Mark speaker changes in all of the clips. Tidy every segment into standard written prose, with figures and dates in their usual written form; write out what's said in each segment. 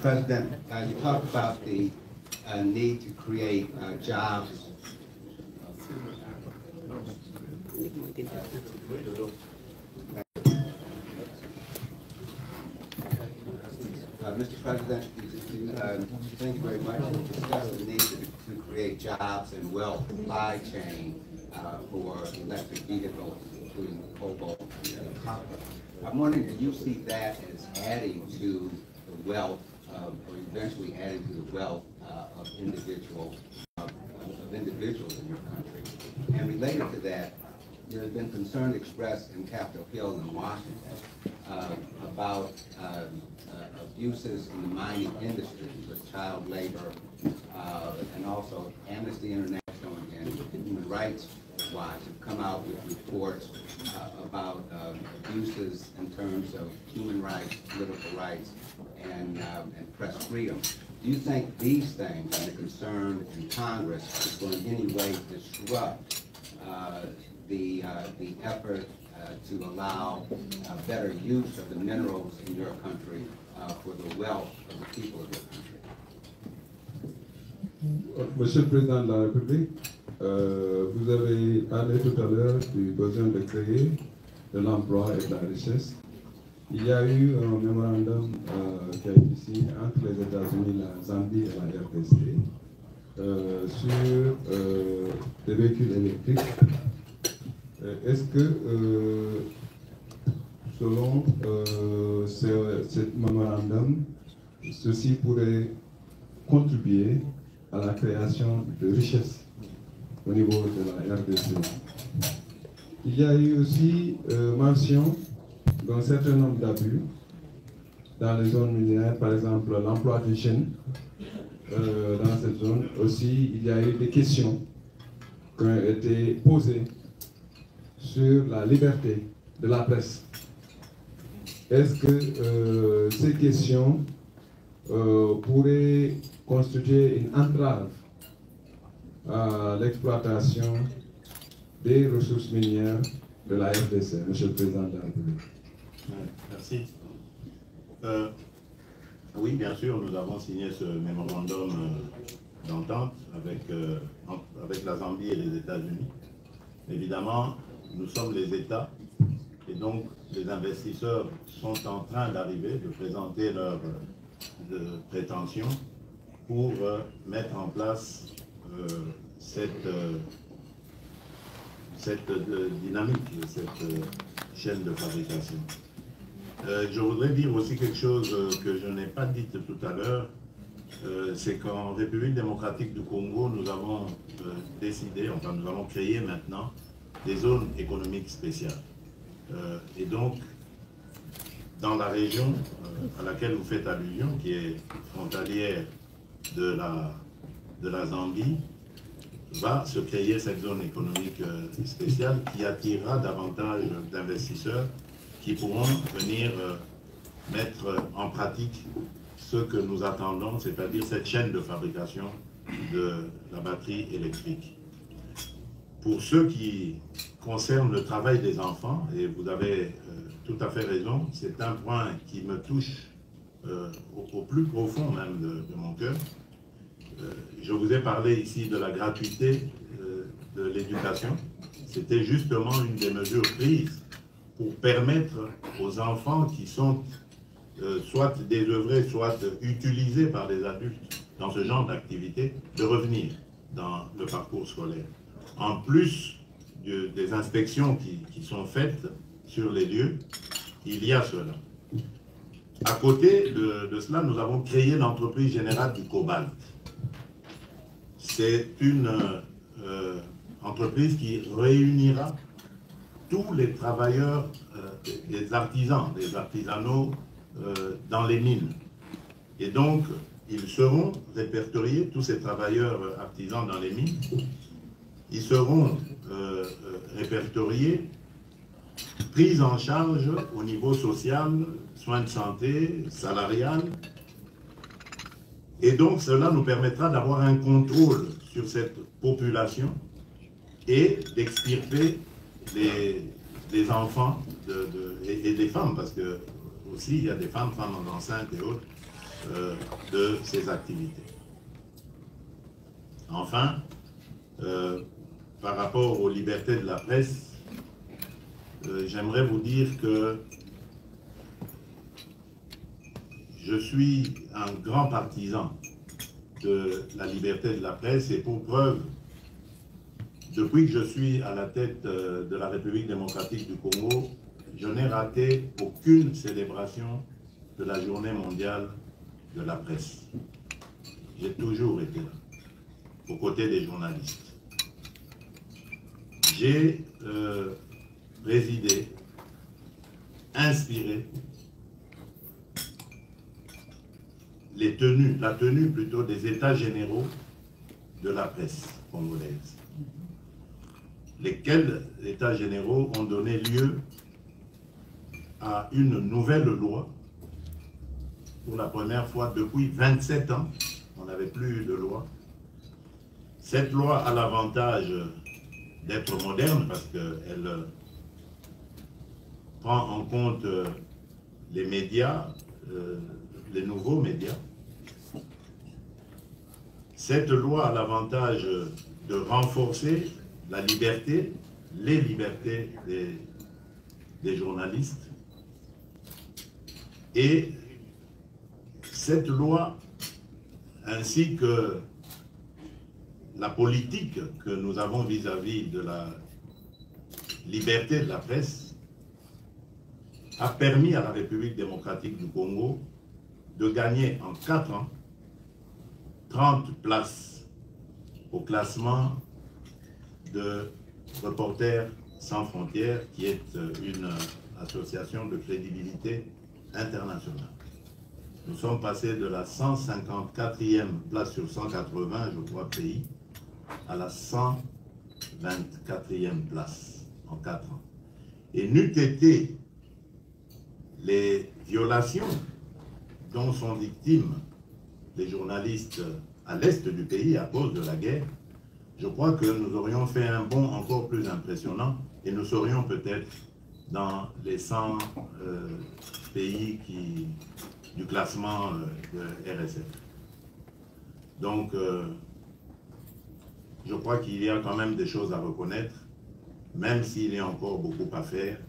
Speaker 1: President, you talked about the need to create jobs. Mr. President, thank you very much. You discussed the need to create jobs and wealth supply chain for electric vehicles, including the cobalt and copper. I'm wondering, do you see that as adding to the wealth, or eventually adding to the wealth of individuals in your country? And related to that, there has been concern expressed in Capitol Hill in Washington about abuses in the mining industry with child labor, and also Amnesty International and Human Rights Watch have come out with reports about abuses in terms of human rights, political rights, and press freedom. Do you think these things and the concern in Congress is going to in any way disrupt the effort to allow better use of the minerals in your country for the wealth of the people of your country?
Speaker 2: Monsieur le Président de la République, vous avez parlé tout à l'heure du besoin de créer de l'emploi et de la richesse. Il y a eu un mémorandum qui a été signé entre les États-Unis, la Zambie et la RDC sur des véhicules électriques. Est-ce que, selon ce mémorandum, ceci pourrait contribuer à la création de richesses au niveau de la RDC? Il y a eu aussi mention d'un certain nombre d'abus dans les zones minières, par exemple l'emploi des jeunes dans cette zone. Aussi, il y a eu des questions qui ont été posées sur la liberté de la presse. Est-ce que ces questions pourraient constituer une entrave à l'exploitation des ressources minières de la RDC, Monsieur le Président de la République?
Speaker 3: Merci. Oui, bien sûr, nous avons signé ce mémorandum d'entente avec la Zambie et les États-Unis. Évidemment, nous sommes les États et donc les investisseurs sont en train d'arriver, de présenter leurs prétentions pour mettre en place cette dynamique, cette chaîne de fabrication. Je voudrais dire aussi quelque chose que je n'ai pas dit tout à l'heure, c'est qu'en République démocratique du Congo, nous avons décidé, enfin nous allons créer maintenant des zones économiques spéciales. Et donc, dans la région à laquelle vous faites allusion, qui est frontalière de la Zambie, va se créer cette zone économique spéciale qui attirera davantage d'investisseurs qui pourront venir mettre en pratique ce que nous attendons, c'est-à-dire cette chaîne de fabrication de la batterie électrique. Pour ce qui concerne le travail des enfants, et vous avez tout à fait raison, c'est un point qui me touche au plus profond même de mon cœur. Je vous ai parlé ici de la gratuité de l'éducation. C'était justement une des mesures prises pour permettre aux enfants qui sont soit désœuvrés, soit utilisés par les adultes dans ce genre d'activité, de revenir dans le parcours scolaire. En plus des inspections qui sont faites sur les lieux, il y a cela. À côté de cela, nous avons créé l'entreprise générale du cobalt. C'est une entreprise qui réunira tous les travailleurs, des artisans, des artisanaux dans les mines. Et donc, ils seront répertoriés, tous ces travailleurs artisans dans les mines, ils seront répertoriés, pris en charge au niveau social, soins de santé, salarial. Et donc, cela nous permettra d'avoir un contrôle sur cette population et d'extirper des enfants et des femmes, parce que aussi il y a des femmes enceintes et autres, de ces activités. Enfin, par rapport aux libertés de la presse, j'aimerais vous dire que je suis un grand partisan de la liberté de la presse et pour preuve, depuis que je suis à la tête de la République démocratique du Congo, je n'ai raté aucune célébration de la journée mondiale de la presse. J'ai toujours été là, aux côtés des journalistes. J'ai présidé, inspiré la tenue plutôt des états généraux de la presse congolaise, lesquels états généraux ont donné lieu à une nouvelle loi. Pour la première fois depuis 27 ans, on n'avait plus de loi. Cette loi a l'avantage d'être moderne parce qu'elle prend en compte les médias, les nouveaux médias. Cette loi a l'avantage de renforcer la liberté, les libertés des journalistes. Et cette loi, ainsi que la politique que nous avons vis-à-vis de la liberté de la presse, a permis à la République démocratique du Congo de gagner en 4 ans 30 places au classement de Reporters sans frontières, qui est une association de crédibilité internationale. Nous sommes passés de la 154e place sur 180, je crois, pays, à la 124e place en 4 ans. Et n'eût été les violations dont sont victimes les journalistes à l'est du pays à cause de la guerre, je crois que nous aurions fait un bond encore plus impressionnant et nous serions peut-être dans les 100 pays du classement de RSF. Donc, je crois qu'il y a quand même des choses à reconnaître, même s'il y a encore beaucoup à faire,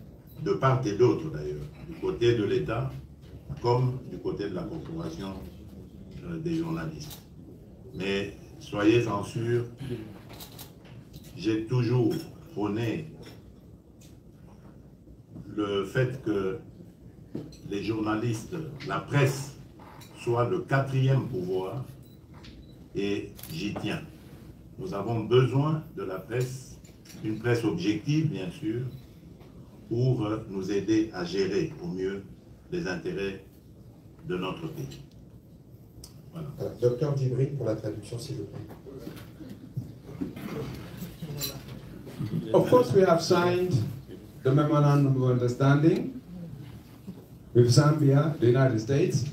Speaker 3: de part et d'autre d'ailleurs, du côté de l'État comme du côté de la corporation des journalistes. Mais soyez-en sûrs, j'ai toujours prôné le fait que les journalistes, la presse, soit le 4e pouvoir, et j'y tiens. Nous avons besoin de la presse, une presse objective bien sûr, pour nous aider à gérer au mieux les intérêts de notre pays. Voilà.
Speaker 4: Docteur Djibril, pour la traduction, s'il vous plaît.
Speaker 2: Of course, we have signed the Memorandum of Understanding with Zambia, the United States,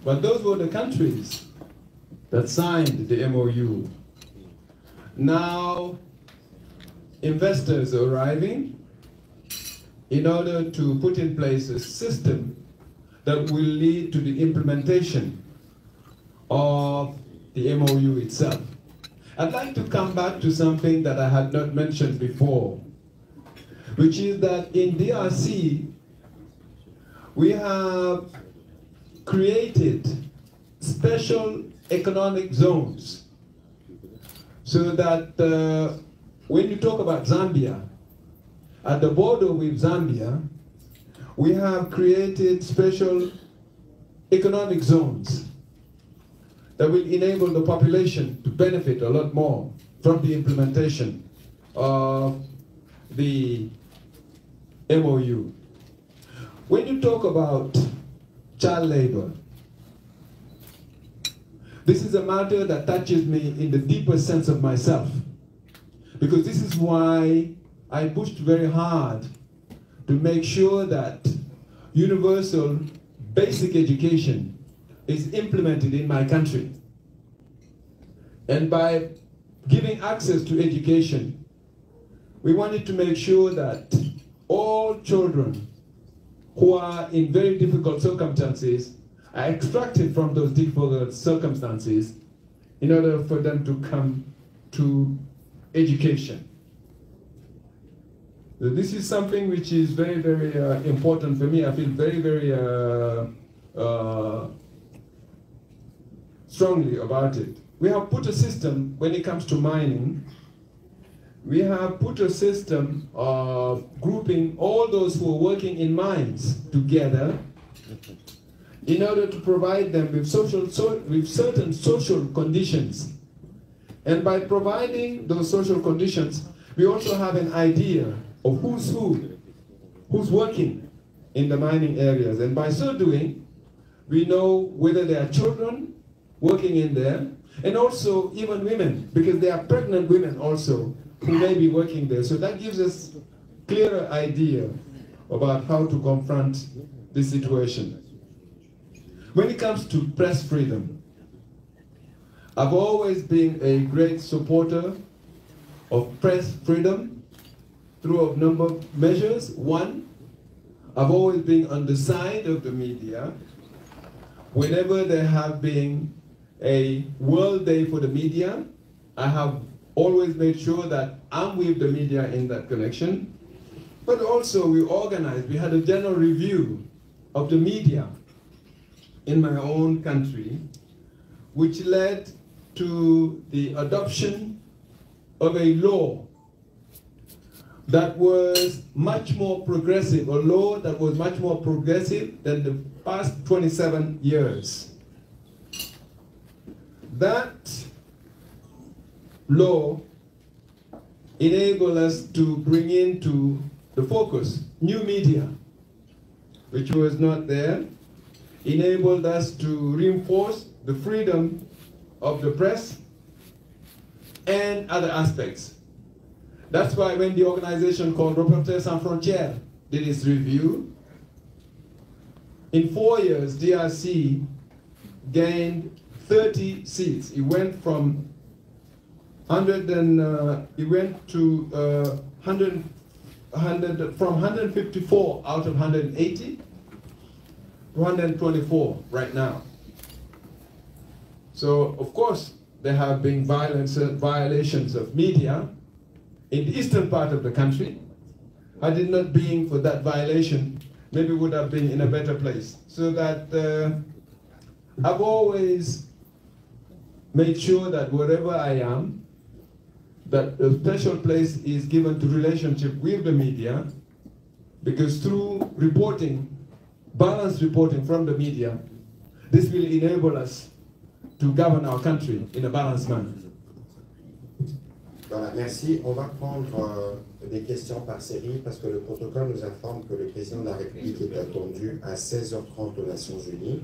Speaker 2: but those were the countries that signed the MOU. Now, investors are arriving in order to put in place a system that will lead to the implementation of the MOU itself. I'd like to come back to something that I had not mentioned before, which is that in DRC, we have created special economic zones so that when you talk about Zambia, at the border with Zambia, we have created special economic zones that will enable the population to benefit a lot more from the implementation of the MOU. When you talk about child labor, this is a matter that touches me in the deepest sense of myself, because this is why I pushed very hard to make sure that universal basic education is implemented in my country. And by giving access to education, we wanted to make sure that all children who are in very difficult circumstances are extracted from those difficult circumstances in order for them to come to education. So this is something which is very, very important for me. I feel very, very strongly about it. We have put a system, when it comes to mining, we have put a system of grouping all those who are working in mines together in order to provide them with certain social conditions. And by providing those social conditions, we also have an idea of who's working in the mining areas. And by so doing, we know whether there are children working in there, and also even women, because there are pregnant women also who may be working there. So that gives us a clearer idea about how to confront this situation. When it comes to press freedom, I've always been a great supporter of press freedom through a number of measures. One, I've always been on the side of the media whenever there have been a World Day for the media. I have always made sure that I'm with the media in that connection. But also we had a general review of the media in my own country, which led to the adoption of a law that was much more progressive, a law that was much more progressive than the past 27 years. That law enabled us to bring into the focus new media, which was not there, enabled us to reinforce the freedom of the press and other aspects. That's why when the organization called Reporters Sans Frontières did its review, in 4 years, DRC gained 30 seats. It went from 154 out of 180 to 124 right now. So, of course, there have been violations of media in the eastern part of the country. Had it not been for that violation, maybe we would have been in a better place. So that I've always made sure that wherever I am, that a special place is given to relationship with the media, because through reporting, balanced reporting from the media, this will enable us to govern our country in a balanced manner.
Speaker 4: Voilà, merci. On va prendre des questions par série parce que le protocole nous informe que le président de la République est attendu à 16h30 aux Nations Unies.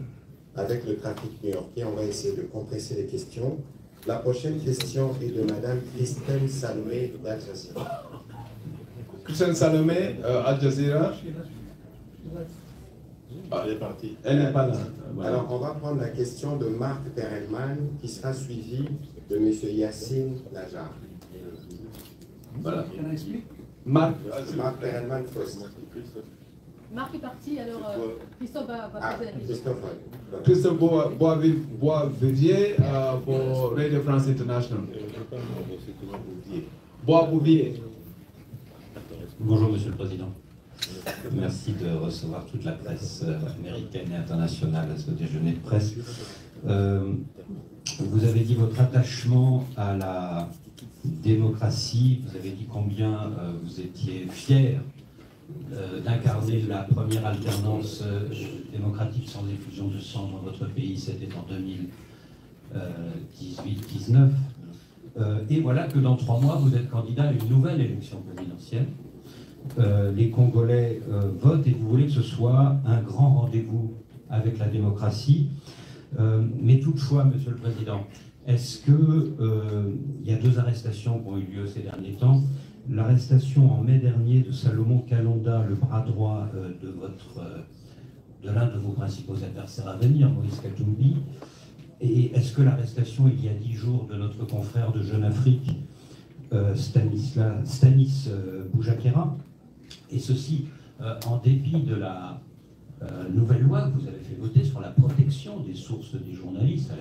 Speaker 4: Avec le trafic new-yorkais, on va essayer de compresser les questions. La prochaine question est de Madame Christine Salomé d'Al Jazeera.
Speaker 2: Christine Salomé, Al Jazeera.
Speaker 3: Elle est partie.
Speaker 2: Elle n'est pas là. Voilà.
Speaker 4: Alors, on va prendre la question de Marc Perelman qui sera suivi de Monsieur Yassine Najar.
Speaker 2: Voilà. Marc
Speaker 4: Perelman first.
Speaker 5: Marc est parti, alors Christophe va poser la question.
Speaker 4: Christophe.
Speaker 2: Christophe Boisvivier pour Radio France International. Boisvivier.
Speaker 6: Bonjour Monsieur le Président. Merci de recevoir toute la presse américaine et internationale à ce déjeuner de presse. Vous avez dit votre attachement à la démocratie, vous avez dit combien vous étiez fier d'incarner la première alternance démocratique sans effusion de sang dans votre pays, c'était en 2018-19. Et voilà que dans 3 mois, vous êtes candidat à une nouvelle élection présidentielle. Les Congolais votent et vous voulez que ce soit un grand rendez-vous avec la démocratie. Mais toutefois, Monsieur le Président, est-ce que il y a 2 arrestations qui ont eu lieu ces derniers temps? L'arrestation en mai dernier de Salomon Kalonda, le bras droit de l'un de vos principaux adversaires à venir, Moïse Katumbi. Et est-ce que l'arrestation il y a 10 jours de notre confrère de Jeune Afrique, Stanis Boujakera, et ceci en dépit de la nouvelle loi que vous avez fait voter sur la protection des sources des journalistes,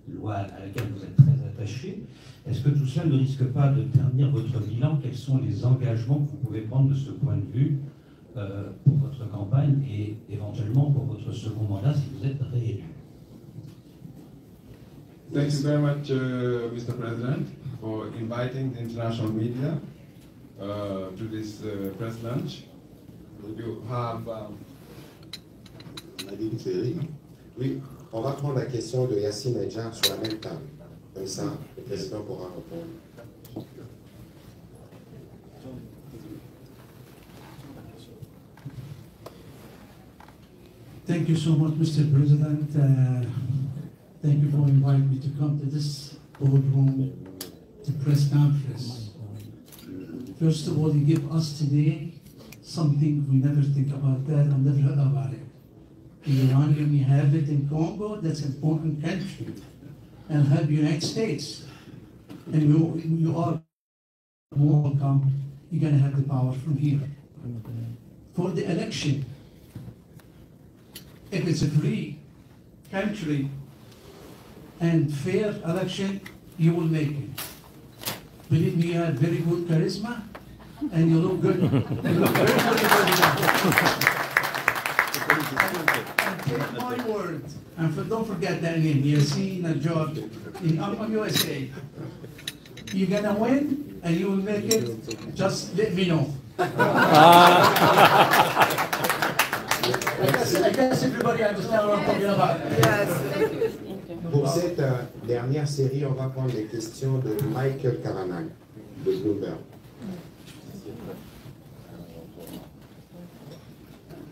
Speaker 6: loi à laquelle vous êtes très attaché. Est-ce que tout cela ne risque pas de ternir votre bilan? Quels sont les engagements que vous pouvez prendre de ce point de vue pour votre campagne et éventuellement pour votre second mandat si vous êtes réélu?
Speaker 2: Thank you very much, Mr. President, for inviting the international media to this press lunch. You have...
Speaker 3: On a dit une série.
Speaker 4: Oui, on va prendre la question de Yassine Adjar sur la même table. Comme ça, le président pourra répondre.
Speaker 7: Thank you so much, Mr. President. Thank you for inviting me to come to this boardroom, to press conference. First of all, you give us today something we never think about that and never heard about it. In Iran, we have it in Congo, that's an important country, and have United States. And you are more welcome. You're going to have the power from here. For the election, if it's a free country and fair election, you will make it. Believe me, you have very good charisma, and you look good. You look very good. And take my word, and don't forget that name, Yassine Adjar, I'm USA. You're gonna win, and you will make it, just let me know. I guess everybody understands what I'm talking about.
Speaker 5: Yes.
Speaker 4: Pour cette dernière série, on va prendre les questions de Michael Cavanagh, de Bloomberg.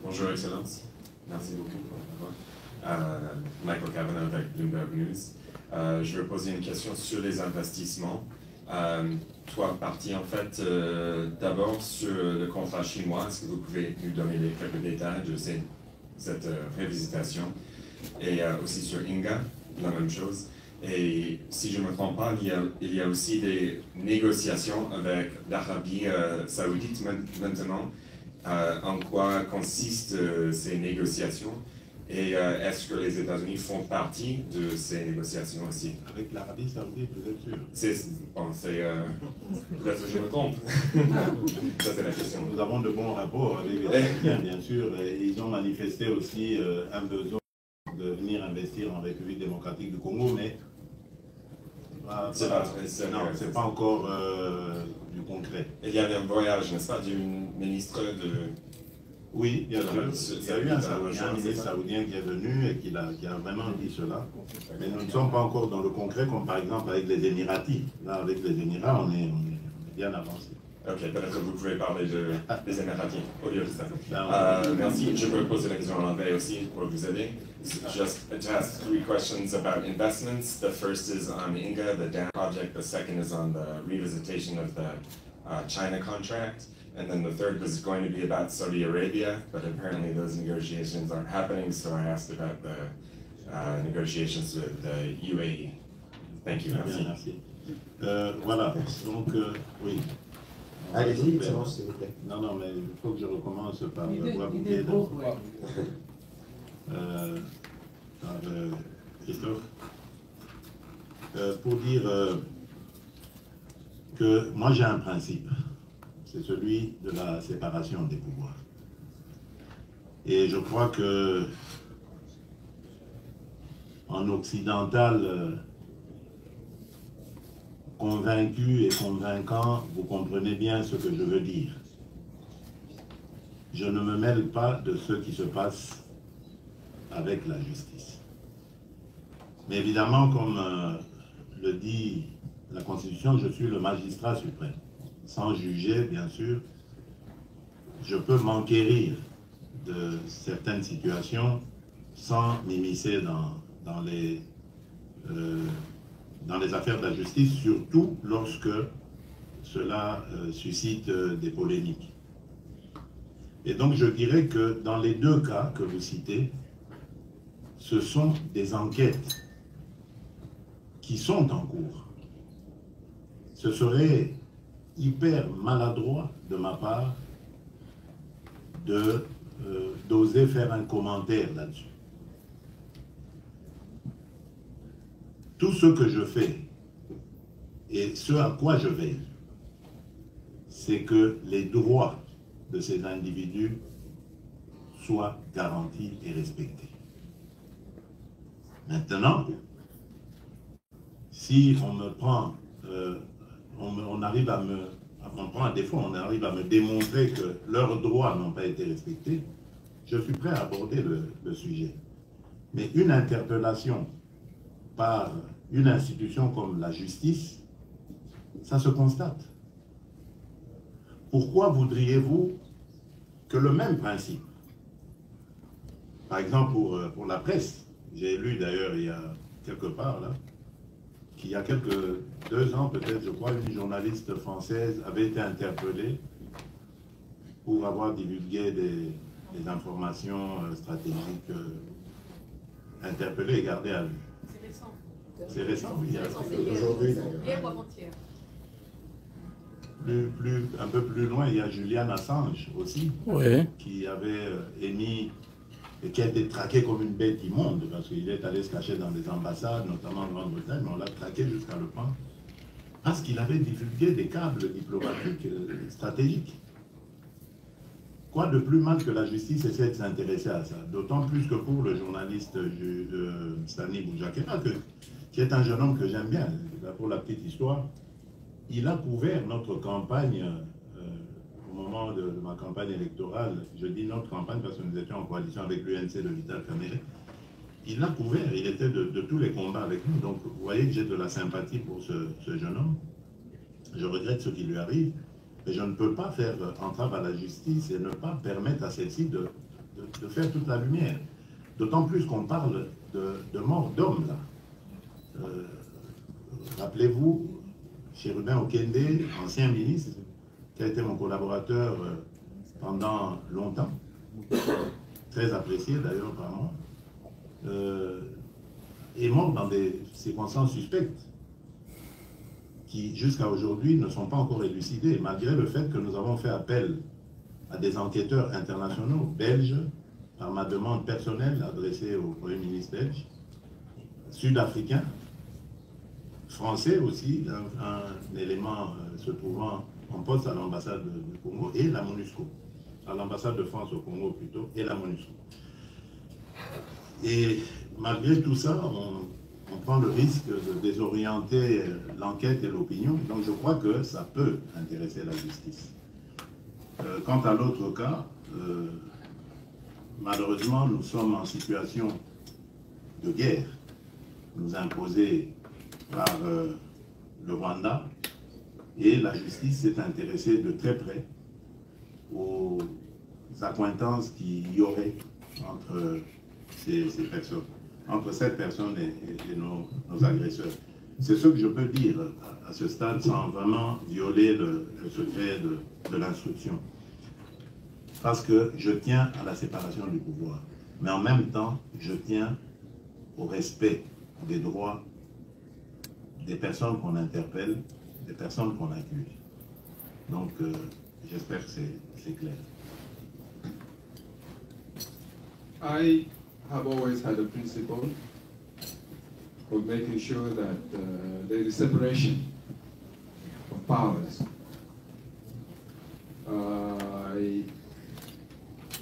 Speaker 8: Bonjour, Excellence. Merci beaucoup pour m'avoir. Michael Cavanagh avec Bloomberg News. Je veux poser une question sur les investissements. Trois parties, en fait. D'abord, sur le contrat chinois, est-ce que vous pouvez nous donner quelques détails de cette révisitation? Et aussi sur Inga, la même chose. Et si je ne me trompe pas, il y a aussi des négociations avec l'Arabie saoudite maintenant. En quoi consistent ces négociations? Et est-ce que les États-Unis font partie de ces négociations aussi?
Speaker 3: Avec l'Arabie saoudite, vous êtes sûr?
Speaker 8: Peut-être que je me trompe. Ça, c'est la question.
Speaker 3: Nous avons de bons rapports avec les Américains, bien sûr, et ils ont manifesté aussi un besoin de venir investir en République démocratique du Congo, mais c'est pas encore du concret.
Speaker 8: Il y avait un voyage, n'est-ce pas, du ministre de...
Speaker 3: Oui, bien sûr. Il y a eu un ministre saoudien qui est venu et qui a vraiment dit cela. Mais nous ne sommes pas encore dans le concret, comme par exemple avec les Émiratis. Là, avec les Émirats, on est bien avancé.
Speaker 8: Ok, peut-être que vous pouvez parler des Émiratis au lieu de ça. Merci. Je peux poser la question en anglais aussi pour vous aider. Just to ask 3 questions about investments. The first is on Inga, the dam project. The second is on the revisitation of the China contract. And then the third was going to be about Saudi Arabia, but apparently those negotiations aren't happening, so I asked about the negotiations with the UAE. Thank you.
Speaker 3: Merci. Voilà, donc oui.
Speaker 4: Allez-y, s'il vous plaît.
Speaker 3: Non, mais il faut que je recommence par la voix bouquée par Christophe. Pour dire que moi j'ai un principe, c'est celui de la séparation des pouvoirs. Et je crois que en occidental, convaincu et convaincant, vous comprenez bien ce que je veux dire. Je ne me mêle pas de ce qui se passe avec la justice. Mais évidemment, comme le dit la Constitution, je suis le magistrat suprême. Sans juger, bien sûr, je peux m'enquérir de certaines situations sans m'immiscer dans les affaires de la justice, surtout lorsque cela suscite des polémiques. Et donc je dirais que dans les 2 cas que vous citez, ce sont des enquêtes qui sont en cours. Ce serait hyper maladroit de ma part de d'oser faire un commentaire là-dessus. Tout ce que je fais et ce à quoi je veille, c'est que les droits de ces individus soient garantis et respectés. Maintenant, si on me prend, on arrive à me, on prend un défaut, on arrive à me démontrer que leurs droits n'ont pas été respectés, je suis prêt à aborder le sujet. Mais une interpellation par une institution comme la justice, ça se constate. Pourquoi voudriez-vous que le même principe, par exemple pour la presse, j'ai lu d'ailleurs il y a quelque part là, qu'il y a 2 ans peut-être, je crois, une journaliste française avait été interpellée pour avoir divulgué des informations stratégiques, interpellée et gardée à vue.
Speaker 5: C'est récent.
Speaker 3: C'est récent, oui.
Speaker 4: Aujourd'hui,
Speaker 5: hier ou avant-hier.
Speaker 3: Un peu plus loin, il y a Julian Assange aussi, qui avait émis et qui a été traqué comme une bête immonde, parce qu'il est allé se cacher dans des ambassades, notamment en Grande-Bretagne, mais on l'a traqué jusqu'à Le Pan, parce qu'il avait divulgué des câbles diplomatiques stratégiques. Quoi de plus mal que la justice essaie de s'intéresser à ça, d'autant plus que pour le journaliste Stanley Boujakera, qui est un jeune homme que j'aime bien, pour la petite histoire, il a couvert notre campagne au moment de ma campagne électorale. Je dis notre campagne parce que nous étions en coalition avec l'UNC de Vital Kamerhe. Il l'a couvert, il était de tous les combats avec nous. Donc vous voyez que j'ai de la sympathie pour ce jeune homme. Je regrette ce qui lui arrive, mais je ne peux pas faire entrave à la justice et ne pas permettre à celle-ci de faire toute la lumière. D'autant plus qu'on parle de mort d'homme là. Rappelez-vous, Chérubin Okende, ancien ministre, qui a été mon collaborateur pendant longtemps, très apprécié d'ailleurs par moi, est mort dans des circonstances suspectes qui, jusqu'à aujourd'hui, ne sont pas encore élucidées, malgré le fait que nous avons fait appel à des enquêteurs internationaux belges, par ma demande personnelle adressée au Premier ministre belge, sud-africain, français aussi, un élément se trouvant en poste à l'ambassade du Congo et la MONUSCO, à l'ambassade de France au Congo plutôt, et la MONUSCO. Et malgré tout ça, on prend le risque de désorienter l'enquête et l'opinion, donc je crois que ça peut intéresser la justice. Quant à l'autre cas, malheureusement, nous sommes en situation de guerre, nous imposée par le Rwanda, et la justice s'est intéressée de très près aux accointances qu'il y aurait entre ces personnes, entre cette personne et nos agresseurs. C'est ce que je peux dire à ce stade sans vraiment violer le secret de l'instruction. Parce que je tiens à la séparation du pouvoir, mais en même temps, je tiens au respect des droits des personnes qu'on interpelle, des personnes qu'on accuse. Donc, j'espère que c'est clair.
Speaker 2: I have always had a principle of making sure that there is separation of powers. I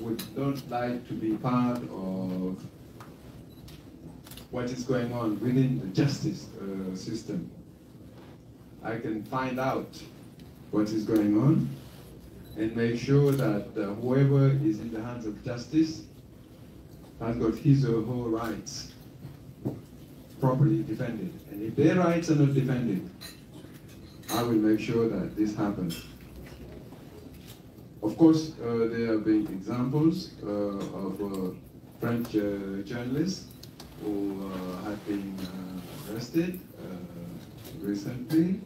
Speaker 2: would not like to be part of what is going on within the justice system. I can find out what is going on and make sure that whoever is in the hands of justice has got his or her rights properly defended. And if their rights are not defended, I will make sure that this happens. Of course, there have been examples of French journalists who had been arrested recently.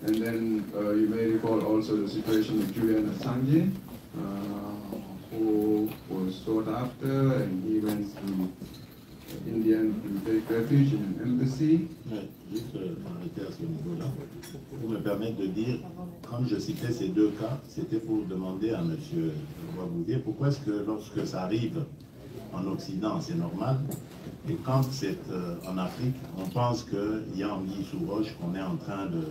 Speaker 2: And then you may recall also the situation of Julian Assange, who was sought after, and he went to Indian to take refuge in an embassy.
Speaker 3: Juste m'arrêter à ce niveau-là. Pour me permettre de dire, quand je citais ces deux cas, c'était pour demander à M. Ouaboudié pourquoi est-ce que lorsque ça arrive en Occident, c'est normal, et quand c'est en Afrique, on pense qu'il y a anguille sous roche, qu'on est en train de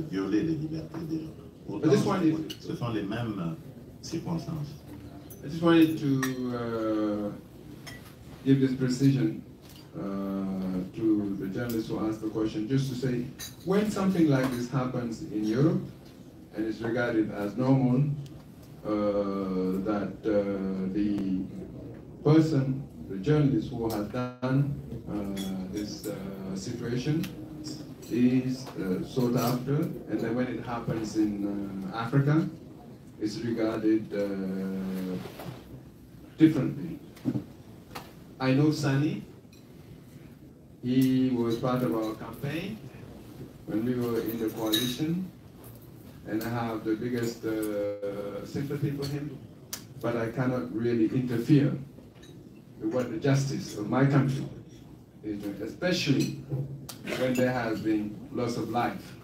Speaker 3: violer les libertés des gens. Pourtant, ce sont les mêmes circonstances.
Speaker 2: I just wanted to give this precision to the journalist who asked the question, just to say, when something like this happens in Europe, and it's regarded as normal, that the person, the journalist who has done this situation is sought after, and then when it happens in Africa, it's regarded differently. I know Sani. He was part of our campaign when we were in the coalition, and I have the biggest sympathy for him, but I cannot really interfere with what the justice of my country is doing, especially when there has been loss of life.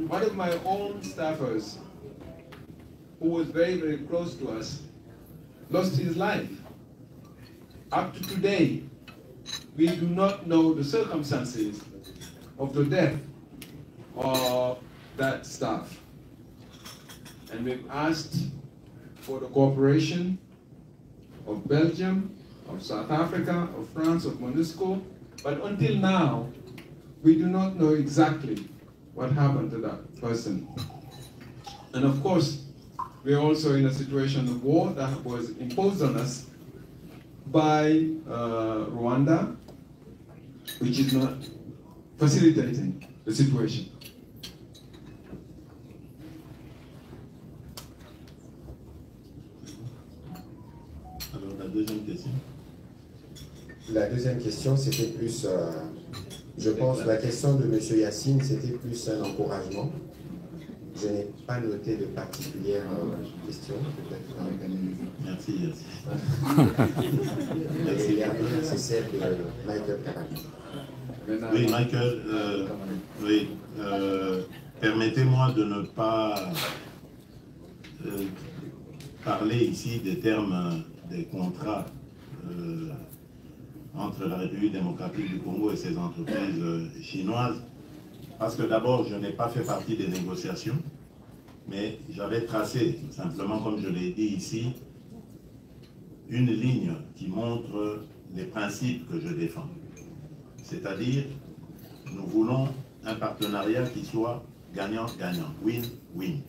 Speaker 2: One of my own staffers, who was very, very close to us, lost his life. Up to today, we do not know the circumstances of the death of that staff. And we've asked for the cooperation of Belgium, of South Africa, of France, of MONUSCO, but until now, we do not know exactly what happened to that person. And of course, we're also in a situation of war that was imposed on us by Rwanda, which is not facilitating the situation.
Speaker 3: Alors, la deuxième question.
Speaker 4: La deuxième question, c'était plus, je pense, la question de M. Yassine, c'était plus un encouragement. Je n'ai pas noté de particulières questions, peut-être.
Speaker 3: Merci, Yassine.
Speaker 4: Et la dernière, c'est celle de Michael Carani.
Speaker 3: Oui, Michael, oui, permettez-moi de ne pas parler ici des termes des contrats entre la République démocratique du Congo et ses entreprises chinoises, parce que d'abord, je n'ai pas fait partie des négociations, mais j'avais tracé, simplement comme je l'ai dit ici, une ligne qui montre les principes que je défends. C'est-à-dire, nous voulons un partenariat qui soit gagnant-gagnant, win-win.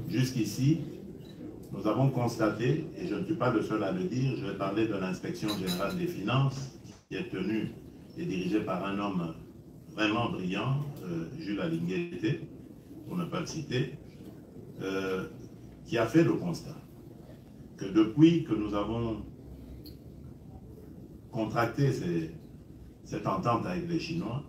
Speaker 3: Jusqu'ici, nous avons constaté, et je ne suis pas le seul à le dire, je vais parler de l'inspection générale des finances, qui est tenue et dirigée par un homme vraiment brillant, Jules Alinguete, pour ne pas le citer, qui a fait le constat que depuis que nous avons contracté cette entente avec les Chinois,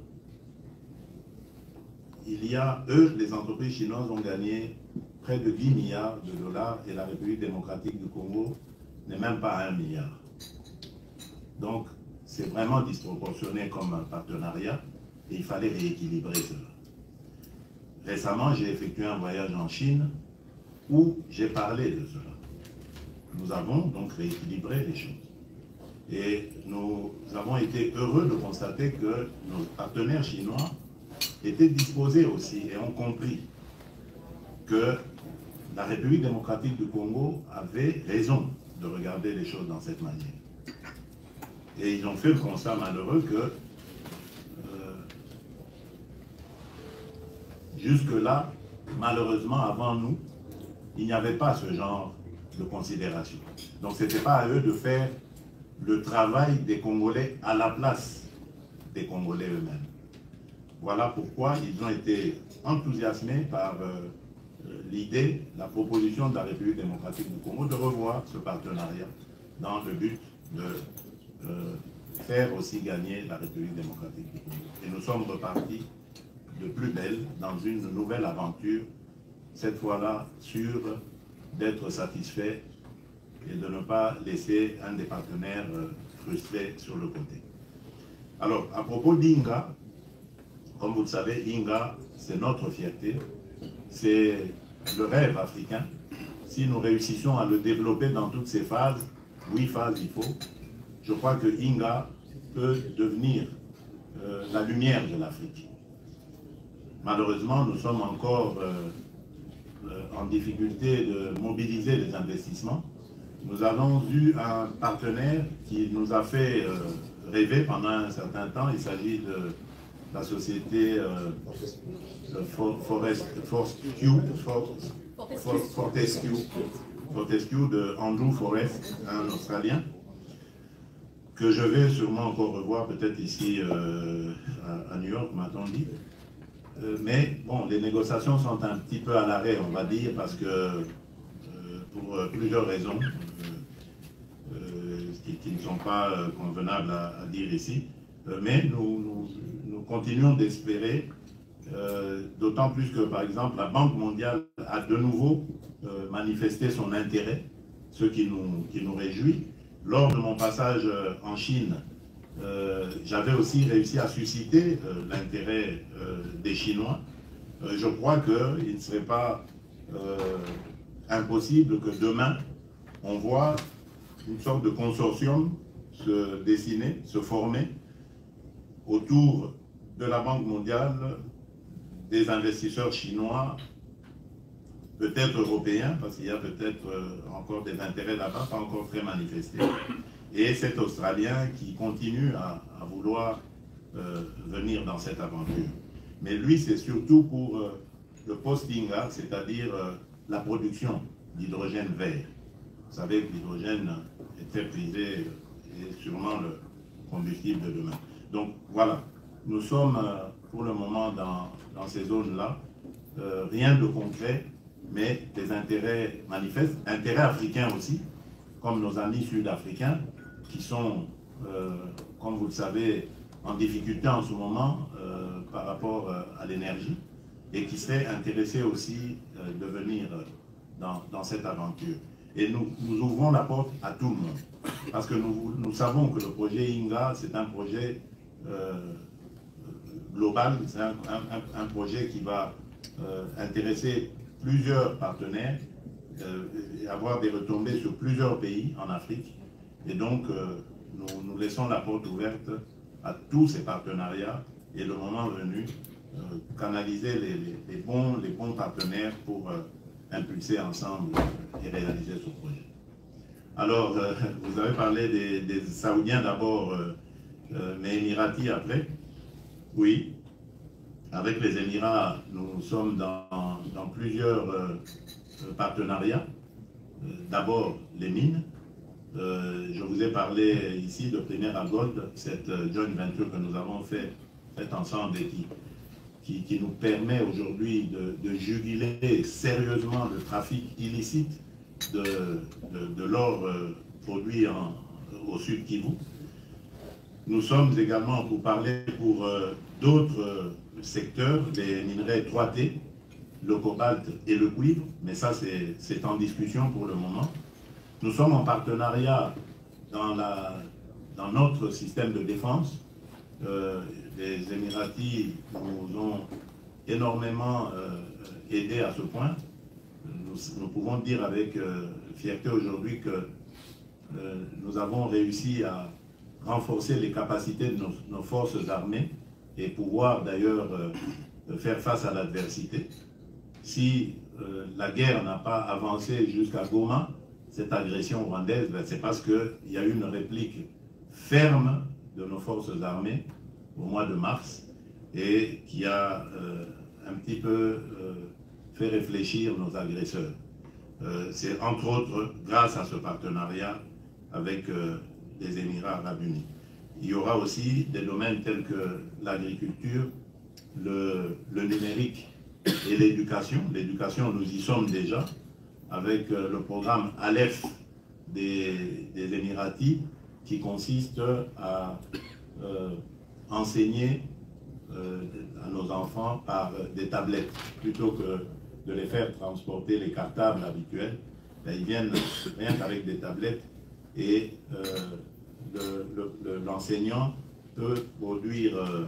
Speaker 3: les entreprises chinoises ont gagné près de 10 milliards de dollars et la République démocratique du Congo n'est même pas à 1 milliard. Donc, c'est vraiment disproportionné comme un partenariat et il fallait rééquilibrer cela. Récemment, j'ai effectué un voyage en Chine où j'ai parlé de cela. Nous avons donc rééquilibré les choses. Et nous avons été heureux de constater que nos partenaires chinois étaient disposés aussi et ont compris que la République démocratique du Congo avait raison de regarder les choses dans cette manière. Et ils ont fait le constat malheureux que jusque-là, malheureusement, avant nous, il n'y avait pas ce genre de considération. Donc ce n'était pas à eux de faire le travail des Congolais à la place des Congolais eux-mêmes. Voilà pourquoi ils ont été enthousiasmés par l'idée, la proposition de la République démocratique du Congo de revoir ce partenariat dans le but de faire aussi gagner la République démocratique du Congo. Et nous sommes repartis de plus belle dans une nouvelle aventure, cette fois-là sûre d'être satisfait et de ne pas laisser un des partenaires frustrés sur le côté. Alors, à propos d'Inga, comme vous le savez, Inga, c'est notre fierté, c'est le rêve africain. Si nous réussissons à le développer dans toutes ses phases, 8 phases il faut, je crois que Inga peut devenir la lumière de l'Afrique. Malheureusement, nous sommes encore en difficulté de mobiliser les investissements. Nous avons eu un partenaire qui nous a fait rêver pendant un certain temps. Il s'agit de la société Fortescue de Andrew Forrest, un Australien, que je vais sûrement encore revoir peut-être ici à New York, m'a-t-on dit. Mais bon, les négociations sont un petit peu à l'arrêt, on va dire, parce que pour plusieurs raisons qui ne sont pas convenables à dire ici. Mais nous continuons d'espérer, d'autant plus que, par exemple, la Banque mondiale a de nouveau manifesté son intérêt, ce qui nous réjouit. Lors de mon passage en Chine, j'avais aussi réussi à susciter l'intérêt des Chinois. Je crois qu'il ne serait pas impossible que demain, on voit une sorte de consortium se dessiner, se former autour de la Banque mondiale, des investisseurs chinois, peut-être européens, parce qu'il y a peut-être encore des intérêts là-bas, pas encore très manifestés, et cet Australien qui continue à vouloir venir dans cette aventure. Mais lui, c'est surtout pour le post-Inga, c'est-à-dire la production d'hydrogène vert. Vous savez que l'hydrogène est très prisé et sûrement le combustible de demain. Donc voilà, nous sommes pour le moment dans ces zones-là, rien de concret, mais des intérêts manifestes, intérêts africains aussi, comme nos amis sud-africains, qui sont, comme vous le savez, en difficulté en ce moment par rapport à l'énergie, et qui seraient intéressés aussi de venir dans cette aventure. Et nous ouvrons la porte à tout le monde, parce que nous savons que le projet Inga, c'est un projet global, c'est un projet qui va intéresser plusieurs partenaires et avoir des retombées sur plusieurs pays en Afrique. Et donc, nous laissons la porte ouverte à tous ces partenariats et le moment venu, canaliser les bons partenaires pour impulser ensemble et réaliser ce projet. Alors, vous avez parlé des Saoudiens d'abord, mais Émiratis après. Oui, avec les Émirats, nous sommes dans plusieurs partenariats. D'abord, les mines. Je vous ai parlé ici de Primera Gold, cette joint venture que nous avons faite ensemble et qui nous permet aujourd'hui de juguler sérieusement le trafic illicite de l'or produit au sud Kivu. Nous sommes également pour parler pour d'autres secteurs, les minerais 3T, le cobalt et le cuivre, mais ça c'est en discussion pour le moment. Nous sommes en partenariat dans notre système de défense. Les Émiratis nous ont énormément aidés à ce point. Nous pouvons dire avec fierté aujourd'hui que nous avons réussi à renforcer les capacités de nos forces armées et pouvoir d'ailleurs faire face à l'adversité. Si la guerre n'a pas avancé jusqu'à Goma, cette agression rwandaise, c'est parce qu'il y a eu une réplique ferme de nos forces armées au mois de mars et qui a un petit peu fait réfléchir nos agresseurs. C'est entre autres grâce à ce partenariat avec les Émirats arabes unis. Il y aura aussi des domaines tels que l'agriculture, le numérique et l'éducation. L'éducation, nous y sommes déjà avec le programme Aleph des Émiratis qui consiste à enseigner à nos enfants par des tablettes plutôt que de les faire transporter les cartables habituels. Ben, ils viennent rien qu'avec des tablettes et l'enseignant peut produire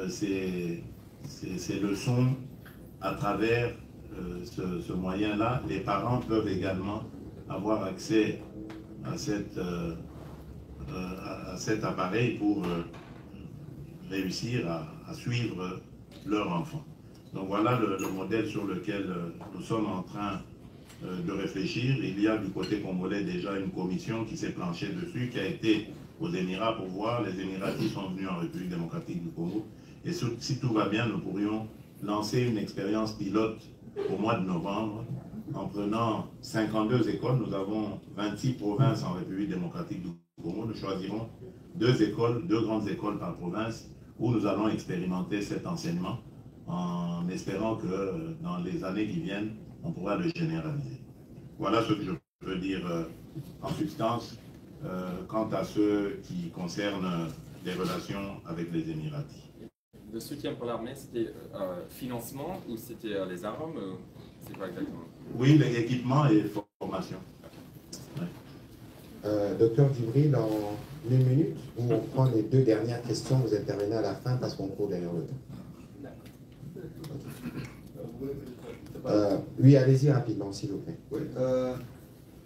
Speaker 3: ses leçons à travers ce moyen-là. Les parents peuvent également avoir accès à cet appareil pour réussir à suivre leur enfant. Donc voilà le modèle sur lequel nous sommes en train de réfléchir. Il y a du côté congolais déjà une commission qui s'est penchée dessus, qui a été aux Émirats pour voir. Les Émiratis sont venus en République démocratique du Congo. Et si tout va bien, nous pourrions lancer une expérience pilote au mois de novembre en prenant 52 écoles. Nous avons 26 provinces en République démocratique du Congo. Nous choisirons 2 grandes écoles par province où nous allons expérimenter cet enseignement en espérant que dans les années qui viennent, on pourra le généraliser. Voilà ce que je peux dire en substance quant à ce qui concerne les relations avec les Émiratis.
Speaker 9: Le soutien pour l'armée, c'était financement ou c'était les armes? C'est quoi exactement?
Speaker 3: Oui, l'équipement et formation. Ouais.
Speaker 4: Docteur Djibril, en 1 minute, où on prend les 2 dernières questions, vous intervenez à la fin parce qu'on court derrière le temps. Oui, allez-y rapidement, s'il vous plaît.
Speaker 2: Oui,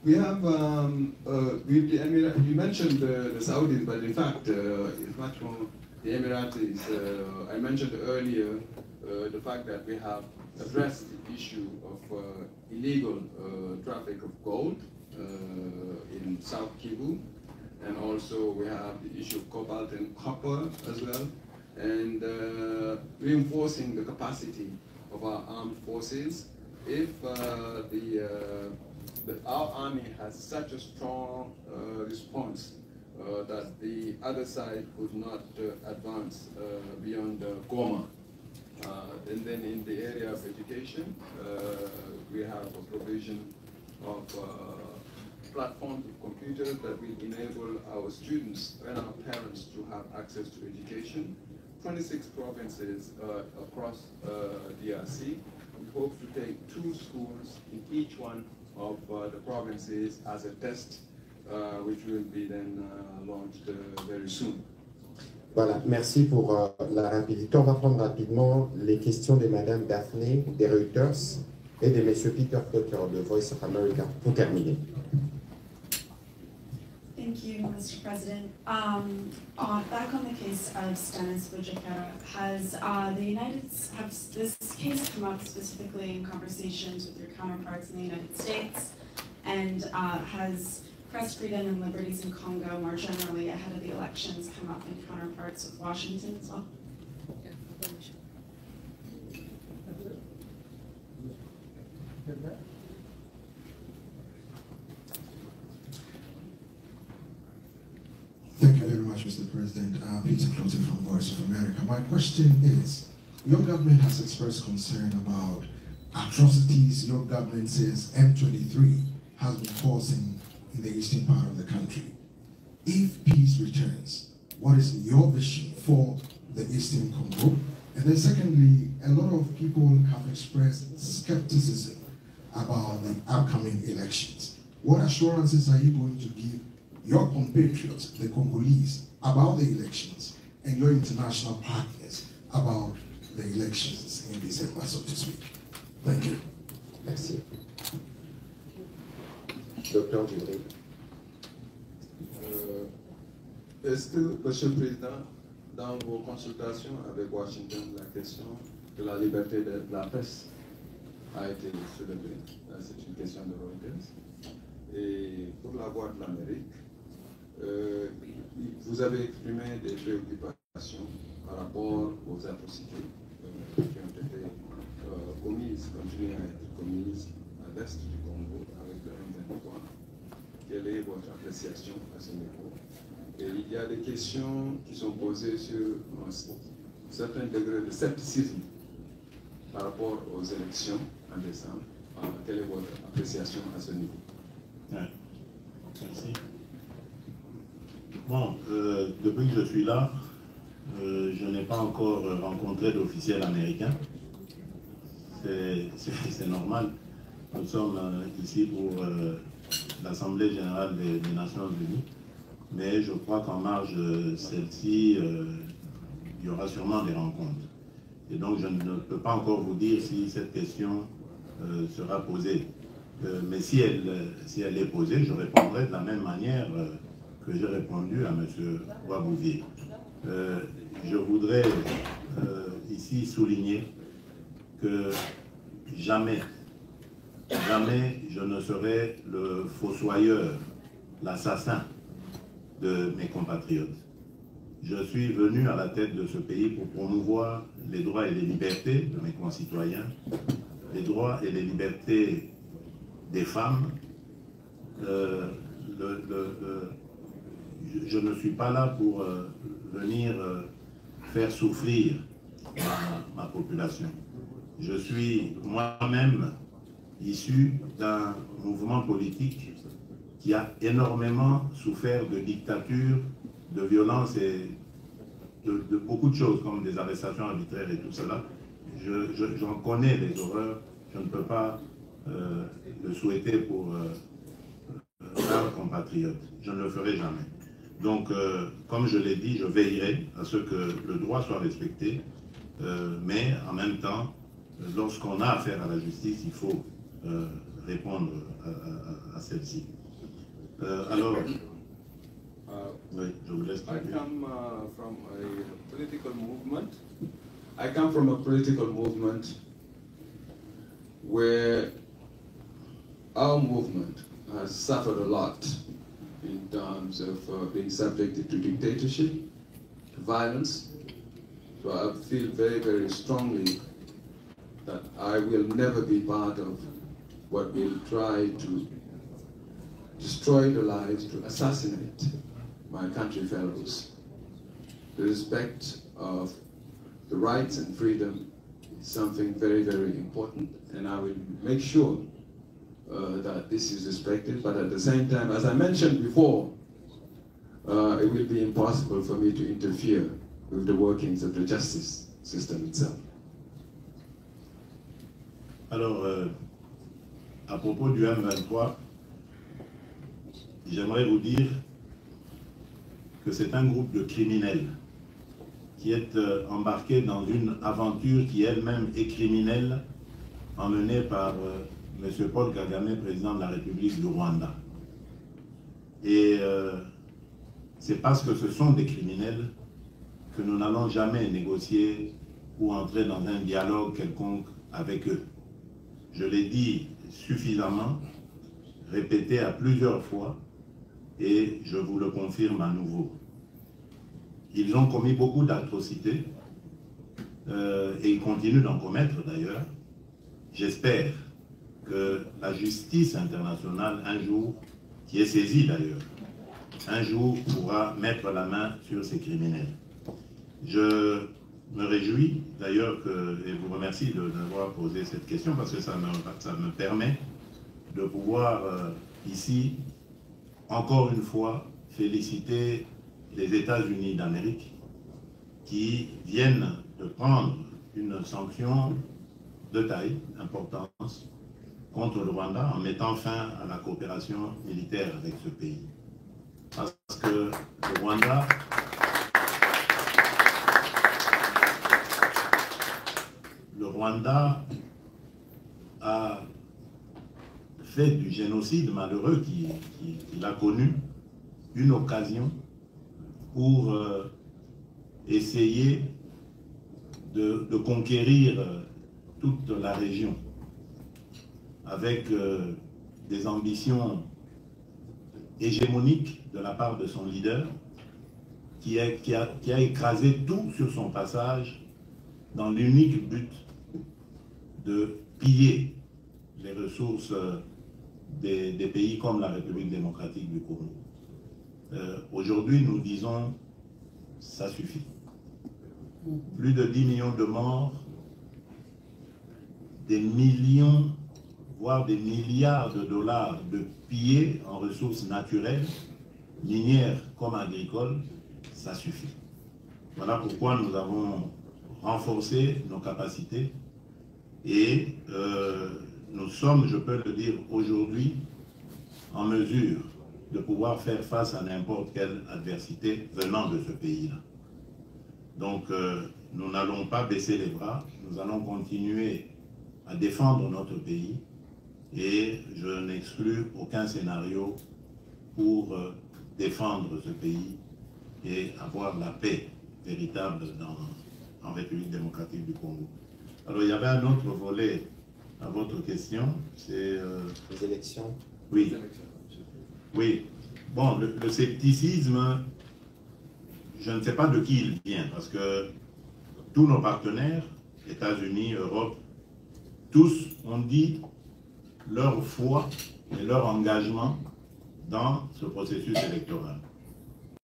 Speaker 2: we have, with the Emirates, you mentioned the Saudis, but in fact, it's much more the Emiratis. I mentioned earlier the fact that we have addressed the issue of illegal traffic of gold in South Kivu, and also we have the issue of cobalt and copper as well, and reinforcing the capacity of our armed forces. If our army has such a strong response that the other side could not advance beyond Goma. And then in the area of education, we have a provision of platforms of computers that will enable our students and our parents to have access to education. 26 provinces across DRC. We hope to take 2 schools in each one of the provinces as a test, which will be then launched very soon.
Speaker 4: Voilà, merci pour la rapidité. On va prendre rapidement les questions de Madame Daphné, des Reuters, et de Monsieur Peter Potter, de Voice of America, pour terminer.
Speaker 10: Thank you, Mr. President. Back on the case of Stanis Bujikera, has this case come up specifically in conversations with your counterparts in the United States? And has press freedom and liberties in Congo more generally ahead of the elections come up in counterparts with Washington as well?
Speaker 11: Thank you very much, Mr. President. Peter Clotilde from Voice of America. My question is, your government has expressed concern about atrocities your government says M23 has been causing in the eastern part of the country. If peace returns, what is your vision for the Eastern Congo? And then secondly, a lot of people have expressed skepticism about the upcoming elections. What assurances are you going to give your compatriots, the Congolese, about the elections and your international partners about the elections in December, so to speak? Thank you.
Speaker 4: Merci. Docteur Djibril.
Speaker 2: Est-ce que, Monsieur le Président, dans vos consultations avec Washington, la question de la liberté de la presse a été soulevée? C'est une question de Reuters. Et pour la Voix de l'Amérique, vous avez exprimé des préoccupations par rapport aux atrocités qui ont été commises, continuent à être commises à l'est du Congo avec le M23. Quelle est votre appréciation à ce niveau? Et il y a des questions qui sont posées sur un certain degré de scepticisme par rapport aux élections en décembre. Quelle est votre appréciation à ce niveau?
Speaker 3: Ouais. Merci. Bon, depuis que je suis là, je n'ai pas encore rencontré d'officiel américain. C'est normal. Nous sommes ici pour l'Assemblée générale des Nations Unies. mais je crois qu'en marge de celle-ci, il y aura sûrement des rencontres. Et donc je ne peux pas encore vous dire si cette question sera posée. Mais si elle est posée, je répondrai de la même manière que j'ai répondu à M. Ouabouvier. Je voudrais ici souligner que jamais je ne serai le fossoyeur, l'assassin de mes compatriotes. Je suis venu à la tête de ce pays pour promouvoir les droits et les libertés de mes concitoyens, les droits et les libertés des femmes. Je ne suis pas là pour venir faire souffrir ma population. Je suis moi-même issu d'un mouvement politique qui a énormément souffert de dictature, de violence et de beaucoup de choses, comme des arrestations arbitraires et tout cela. J'en connais les horreurs, je ne peux pas le souhaiter pour un compatriote. Je ne le ferai jamais. Donc, comme je l'ai dit, je veillerai à ce que le droit soit respecté, mais en même temps, lorsqu'on a affaire à la justice, il faut répondre à celle-ci. Alors, oui, je vous laisse parler.
Speaker 2: I come from a political movement where our movement has suffered a lot in terms of being subjected to dictatorship, to violence. So I feel very, very strongly that I will never be part of what will try to destroy the lives, to assassinate my country fellows. The respect of the rights and freedom is something very, very important, and I will make sure that this is respected, but at the same time, as I mentioned before, it will be impossible for me to interfere with the workings of the justice system itself.
Speaker 3: Alors, à propos du M23, j'aimerais vous dire que c'est un groupe de criminels qui est embarqué dans une aventure qui elle-même est criminelle, emmenée par M. Paul Kagame, président de la République du Rwanda. Et c'est parce que ce sont des criminels que nous n'allons jamais négocier ou entrer dans un dialogue quelconque avec eux. Je l'ai dit suffisamment, répété à plusieurs fois, et je vous le confirme à nouveau. Ils ont commis beaucoup d'atrocités, et ils continuent d'en commettre d'ailleurs. J'espère que la justice internationale, un jour, qui est saisie d'ailleurs, un jour pourra mettre la main sur ces criminels. Je me réjouis d'ailleurs et vous remercie d'avoir posé cette question parce que ça me permet de pouvoir ici, encore une fois, féliciter les États-Unis d'Amérique qui viennent de prendre une sanction de taille, d'importance, contre le Rwanda en mettant fin à la coopération militaire avec ce pays. Parce que le Rwanda a fait du génocide malheureux qu'il a connu une occasion pour essayer de conquérir toute la région avec des ambitions hégémoniques de la part de son leader qui a écrasé tout sur son passage dans l'unique but de piller les ressources des pays comme la République démocratique du Congo. Aujourd'hui, nous disons, ça suffit. Plus de 10 millions de morts, des millions, voire des milliards de dollars de pillés en ressources naturelles, minières comme agricoles, ça suffit. Voilà pourquoi nous avons renforcé nos capacités et nous sommes, je peux le dire aujourd'hui, en mesure de pouvoir faire face à n'importe quelle adversité venant de ce pays-là. Donc, nous n'allons pas baisser les bras, nous allons continuer à défendre notre pays et je n'exclus aucun scénario pour défendre ce pays et avoir la paix véritable en République démocratique du Congo. Alors, il y avait un autre volet à votre question, c'est...
Speaker 4: les élections.
Speaker 3: Oui. Oui. Bon, le scepticisme, je ne sais pas de qui il vient, parce que tous nos partenaires, États-Unis, Europe, tous ont dit leur foi et leur engagement dans ce processus électoral.